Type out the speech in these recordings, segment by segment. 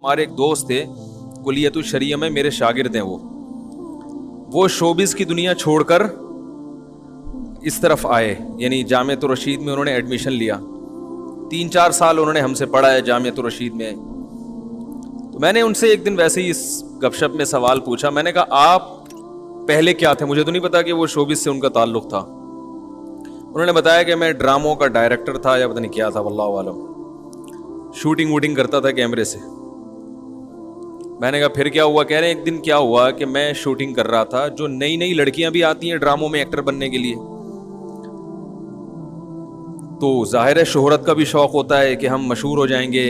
हमारे एक दोस्त थे कुलियतुल शरिया में, मेरे शागिर्द हैं वो शोबिस की दुनिया छोड़कर इस तरफ आए, यानी जामियतुर रशीद में उन्होंने एडमिशन लिया। 3-4 साल उन्होंने हमसे पढ़ा है जामियतुर रशीद में। तो मैंने उनसे एक दिन वैसे ही इस गपशप में सवाल पूछा, मैंने कहा आप पहले क्या थे? मुझे तो नहीं पता कि वो शोबिस से उनका ताल्लुक था। उन्होंने बताया कि मैं ड्रामों का डायरेक्टर था या पता नहीं क्या था, वल्लाहु आलम, शूटिंग वूटिंग करता था कैमरे से। मैंने कहा फिर क्या हुआ? कह रहे हैं एक दिन क्या हुआ कि मैं शूटिंग कर रहा था, जो नई नई लड़कियां भी आती हैं ड्रामों में एक्टर बनने के लिए, तो जाहिर है शोहरत का भी शौक होता है कि हम मशहूर हो जाएंगे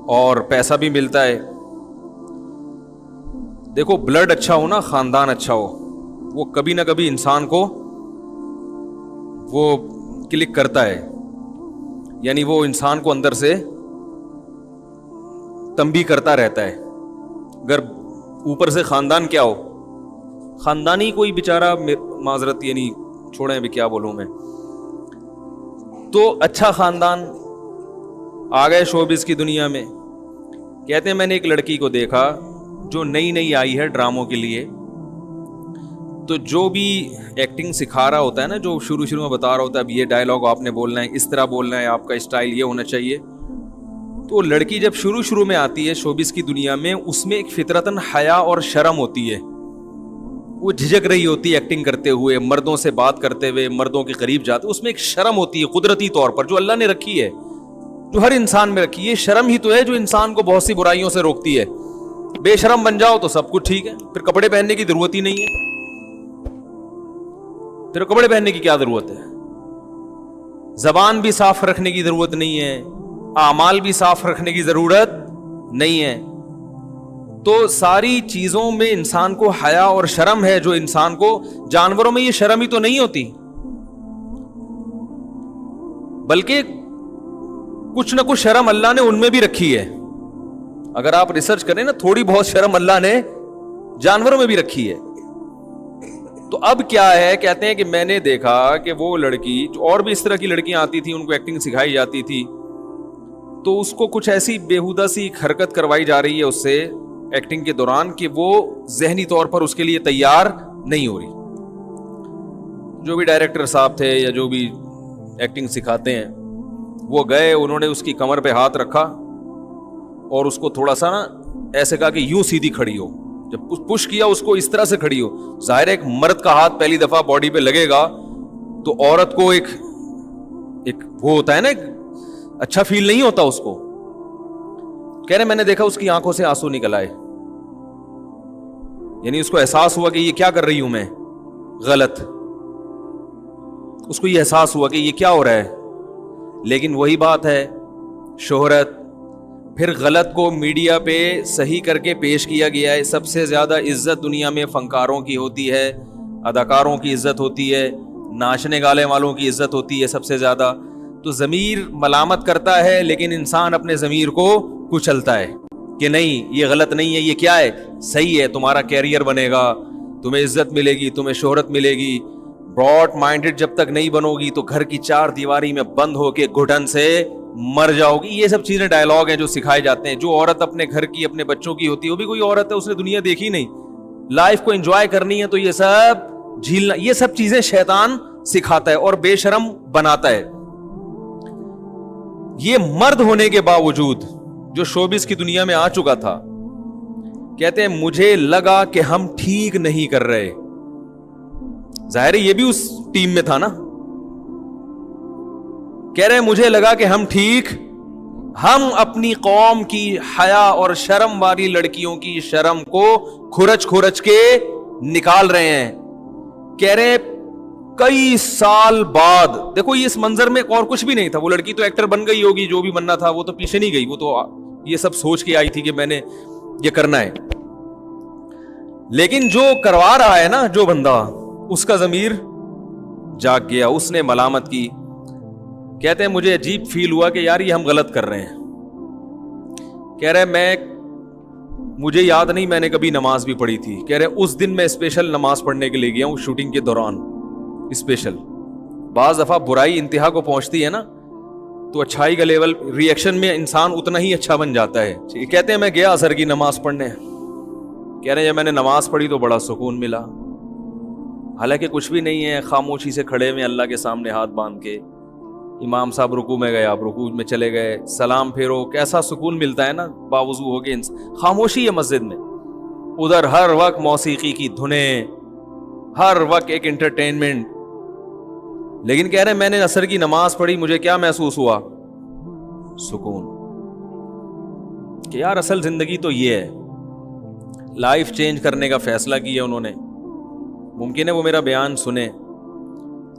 और पैसा भी मिलता है। देखो ब्लड अच्छा हो ना, खानदान अच्छा हो, वो कभी ना कभी इंसान को वो क्लिक करता है, यानी वो इंसान को अंदर से तंबी करता रहता है। अगर ऊपर से खानदान क्या हो, खानदानी कोई बेचारा, माजरत यानी छोड़े अभी क्या बोलूं मैं, तो अच्छा खानदान आ गए शोबिस की दुनिया में। कहते हैं मैंने एक लड़की को देखा जो नई नई आई है ड्रामों के लिए, तो जो भी एक्टिंग सिखा रहा होता है ना, जो शुरू शुरू में बता रहा होता है अब ये डायलॉग आपने बोलना है, इस तरह बोलना है, आपका स्टाइल ये होना चाहिए, तो लड़की जब शुरू शुरू में आती है शोबिस की दुनिया में, उसमें एक फितरतन हया और शर्म होती है। वो झिझक रही होती है एक्टिंग करते हुए, मर्दों से बात करते हुए, मर्दों के करीब जाते, उसमें एक शर्म होती है कुदरती तौर पर, जो अल्लाह ने रखी है, जो हर इंसान में रखी है। शर्म ही तो है जो इंसान को बहुत सी बुराइयों से रोकती है। बेशरम बन जाओ तो सब कुछ ठीक है, फिर कपड़े पहनने की जरूरत ही नहीं है। फिर कपड़े पहनने की क्या जरूरत है? जबान भी साफ रखने की जरूरत नहीं है, आमाल भी साफ रखने की जरूरत नहीं है। तो सारी चीजों में इंसान को हया और शर्म है, जो इंसान को, जानवरों में ये शर्म ही तो नहीं होती, बल्कि कुछ ना कुछ शर्म अल्लाह ने उनमें भी रखी है। अगर आप रिसर्च करें ना, थोड़ी बहुत शर्म अल्लाह ने जानवरों में भी रखी है। तो अब क्या है, कहते हैं कि मैंने देखा कि वो लड़की, और भी इस तरह की लड़कियां आती थी, उनको एक्टिंग सिखाई जाती थी, तो उसको कुछ ऐसी बेहुदा सी हरकत करवाई जा रही है उससे एक्टिंग के दौरान कि वो जहनी तौर पर उसके लिए तैयार नहीं हो रही। जो भी डायरेक्टर साहब थे या जो भी एक्टिंग सिखाते हैं, वो गए, उन्होंने उसकी कमर पे हाथ रखा और उसको थोड़ा सा ना ऐसे कहा कि यूं सीधी खड़ी हो। जब पुश किया उसको इस तरह से खड़ी हो, जाहिर है एक मर्द का हाथ पहली दफा बॉडी पे लगेगा तो औरत को एक वो होता है ना, अच्छा फील नहीं होता उसको। कह रहे मैंने देखा उसकी आंखों से आंसू निकल आए, यानी उसको एहसास हुआ कि ये क्या कर रही हूं मैं गलत, उसको ये एहसास हुआ कि ये क्या हो रहा है। लेकिन वही बात है, शोहरत, फिर गलत को मीडिया पे सही करके पेश किया गया है। सबसे ज्यादा इज्जत दुनिया में फनकारों की होती है, अदाकारों की इज्जत होती है, नाचने गाने वालों की इज्जत होती है सबसे ज्यादा। तो ज़मीर मलामत करता है, लेकिन इंसान अपने ज़मीर को कुचलता है कि नहीं ये गलत नहीं है, ये क्या है, सही है, तुम्हारा कैरियर बनेगा, तुम्हें इज्जत मिलेगी, तुम्हें शोहरत मिलेगी। ब्रॉड माइंडेड जब तक नहीं बनोगी तो घर की 4 दीवारी में बंद होके घुटन से मर जाओगी। ये सब चीजें डायलॉग हैं जो सिखाए जाते हैं। जो औरत अपने घर की, अपने बच्चों की होती है, वो भी कोई औरत है, उसने दुनिया देखी नहीं, लाइफ को एंजॉय करनी है, तो ये सब झीलना, ये सब चीजें शैतान सिखाता है और बेशरम बनाता है। ये मर्द होने के बावजूद जो शोबिस की दुनिया में आ चुका था, कहते हैं मुझे लगा कि हम ठीक नहीं कर रहे। जाहिर है ये भी उस टीम में था ना। कह रहे मुझे लगा कि हम अपनी कौम की हया और शर्म वाली लड़कियों की शर्म को खुरच के निकाल रहे हैं। कह रहे कई साल बाद, देखो ये इस मंजर में और कुछ भी नहीं था, वो लड़की तो एक्टर बन गई होगी, जो भी बनना था, वो तो पीछे नहीं गई, वो तो ये सब सोच के आई थी कि मैंने ये करना है। लेकिन जो करवा रहा है ना, जो बंदा, उसका जमीर जाग गया, उसने मलामत की। कहते हैं मुझे अजीब फील हुआ कि यार ये हम गलत कर रहे हैं। कह रहे मुझे याद नहीं मैंने कभी नमाज भी पढ़ी थी। कह रहे उस दिन मैं स्पेशल नमाज पढ़ने के लिए गया हूं शूटिंग के दौरान, स्पेशल। बाज दफा बुराई इंतहा को पहुंचती है ना, تو اچھائی کا لیول ریئیکشن میں انسان اتنا ہی اچھا بن جاتا ہے. کہتے ہیں میں گیا عصر کی نماز پڑھنے, کہہ رہے ہیں جب میں نے نماز پڑھی تو بڑا سکون ملا. حالانکہ کچھ بھی نہیں ہے, خاموشی سے کھڑے ہوئے اللہ کے سامنے ہاتھ باندھ کے, امام صاحب رکوع میں گئے, آپ رکوع میں چلے گئے, سلام پھیرو, کیسا سکون ملتا ہے نا باوضو ہو کے. خاموشی ہے مسجد میں, ادھر ہر وقت موسیقی کی دھنیں, ہر وقت ایک انٹرٹینمنٹ. لیکن کہہ رہے ہیں میں نے عصر کی نماز پڑھی, مجھے کیا محسوس ہوا؟ سکون. کہ یار اصل زندگی تو یہ ہے. لائف چینج کرنے کا فیصلہ کیا انہوں نے, ممکن ہے وہ میرا بیان سنیں,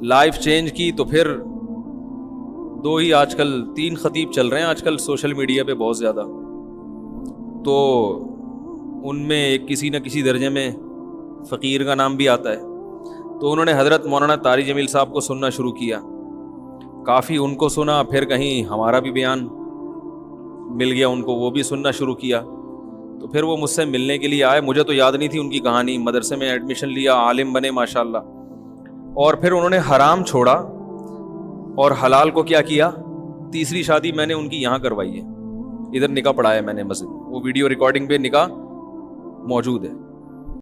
لائف چینج کی تو پھر دو ہی آج کل 3 خطیب چل رہے ہیں آج کل سوشل میڈیا پہ بہت زیادہ, تو ان میں ایک کسی نہ کسی درجے میں فقیر کا نام بھی آتا ہے. تو انہوں نے حضرت مولانا طاری جمیل صاحب کو سننا شروع کیا, کافی ان کو سنا, پھر کہیں ہمارا بھی بیان مل گیا ان کو, وہ بھی سننا شروع کیا. تو پھر وہ مجھ سے ملنے کے لیے آئے, مجھے تو یاد نہیں تھی ان کی کہانی. مدرسے میں ایڈمیشن لیا, عالم بنے ماشاءاللہ, اور پھر انہوں نے حرام چھوڑا اور حلال کو کیا کیا. تیسری شادی میں نے ان کی یہاں کروائی ہے, ادھر نکاح پڑھایا میں نے مسجد, وہ ویڈیو ریکارڈنگ پہ نکاح موجود ہے.